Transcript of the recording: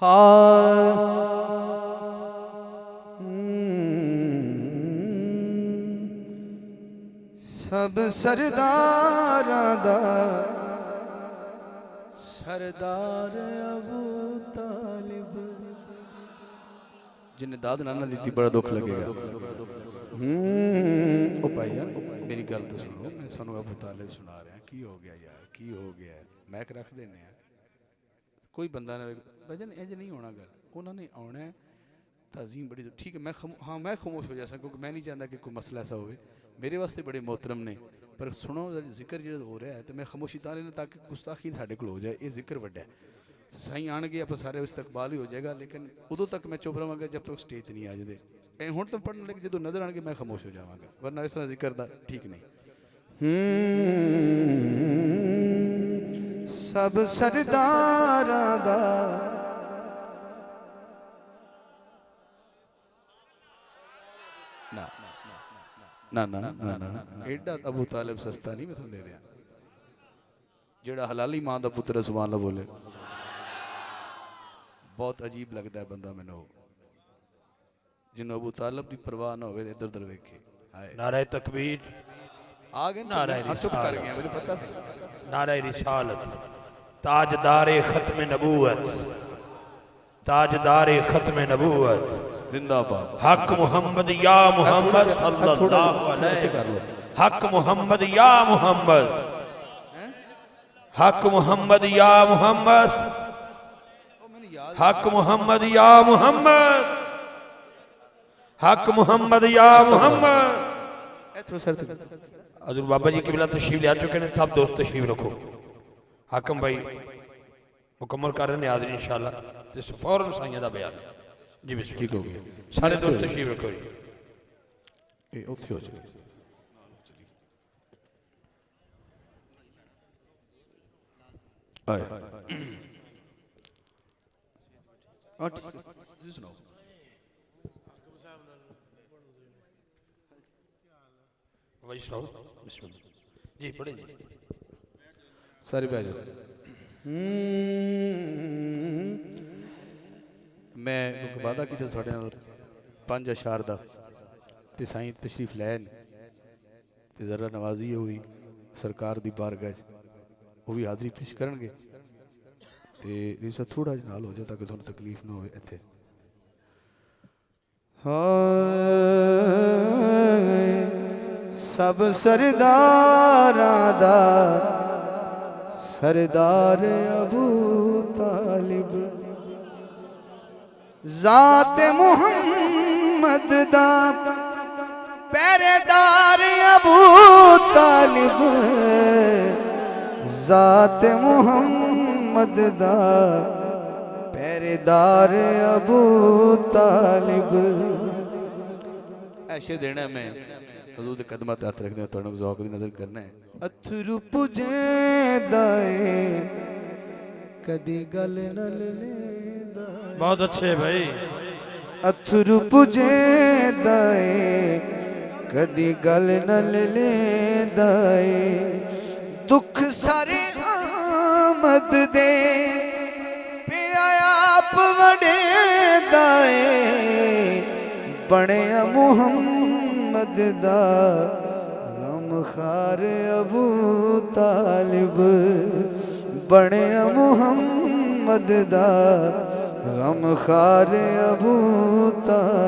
सब सरदारां दा सरदार अबू तालिब। जिन्हें दाद नाना दी थी बड़ा दुख लगेगा। ओ भाई यार मेरी गल तो सुनो, मैं सानू अबू तालिब सुना रहा। की हो गया यार, की हो गया? मैक रख देने कोई बंदा ने भजन इंज नहीं होना। गल उन्होंने आना है, तज़ीम बड़ी ठीक है। मैं मैं खामोश हो जा सकता क्योंकि मैं नहीं चाहता कि कोई मसला ऐसा हो। मेरे वास्ते बड़े मोहतरम ने, पर सुनो जिक्र जो हो रहा है तो मैं खामोशी तां लेना ताकि गुस्ताखी साढ़े को हो जाए। ये जिक्र वड्डा है, साईं आने आप सारे इस्तकबाल ही हो जाएगा, लेकिन उदों तक मैं चुप रहांगा जब तक स्टेज नहीं आ जाए। हुण तो पढ़ने लगे जो नज़र आएंगे मैं खामोश हो जावांगा, वरना इस तरह जिक्र दा ठीक नहीं। सब सरदारां दा ना ना ना ना एडा अबू तालिब सस्ता नहीं मैं दे दिया। जेड़ा हलाली मां दा पुत्र सुभान अल्लाह बोले बहुत अजीब लगता है बंदा मैनू, जिन्हों अबू तालिब की परवाह ना हो इधर उधर वेखे। नारे तकबीर आ गए, नारे चुप कर गया, मुझे पता सी। नारे रिसालत ताजदारे खत्म नबूवत, ताजदारे खत्म नबूवत जिंदाबाद। हक मोहम्मद या मोहम्मद सल्लल्लाहु अलैहि, हक मोहम्मद या मोहम्मद, हक मोहम्मद या मोहम्मद, हक मोहम्मद या मोहम्मद, हक मोहम्मद या मोहम्मद। हजूर बाबा जी की बिला तशरीफ ले आ चुके हैं, सब दोस्त तशरीफ रखो। हाकम भाई मुकम्मल कर रहे हैं हाज़िरी इंशाअल्लाह, तो फौरन साइयां दा बयान जी बिस्मिल्लाह। ठीक हो गया, सारे दोस्त तशरीफ रखो जी। ए ओथे हो चली आए जी सुनाओ। जी पढ़े सारे पे आ जाओ। मैं वादा किया साढ़े 5 अशार का, तो साईं तशरीफ लैन तो जरा नवाजी हुई सरकार की बारगाह, वो भी हाज़री पेश करनगे। तो रिश्ता थोड़ा जिहा नाल हो जाए ताकि थोड़ी तकलीफ ना हो इत्थे। सब सरदारां दा सरदार अबू तालिब, ज़ात मुहम्मद दा पहरेदार अबू तालिब, ज़ात मुहम्मद दा पहरेदार अबू तालिब। ऐसे देना मैं हज़ूर दे कदमां ते हत्थ रखदे तुहानू ज़ौक दी नज़र करना है। अथरू पुजेंदा कदी गल न लेंदा। बहुत अच्छे भाई। अथरू पुजेंदा कदी गल न लेंदा, दुख सारे आमद दे पिया आप वडेंदा, बणिया मुहम्मद दा गमखार अबू तालिब, बणिया मुहम्मद दा गमखार अबू तालिब।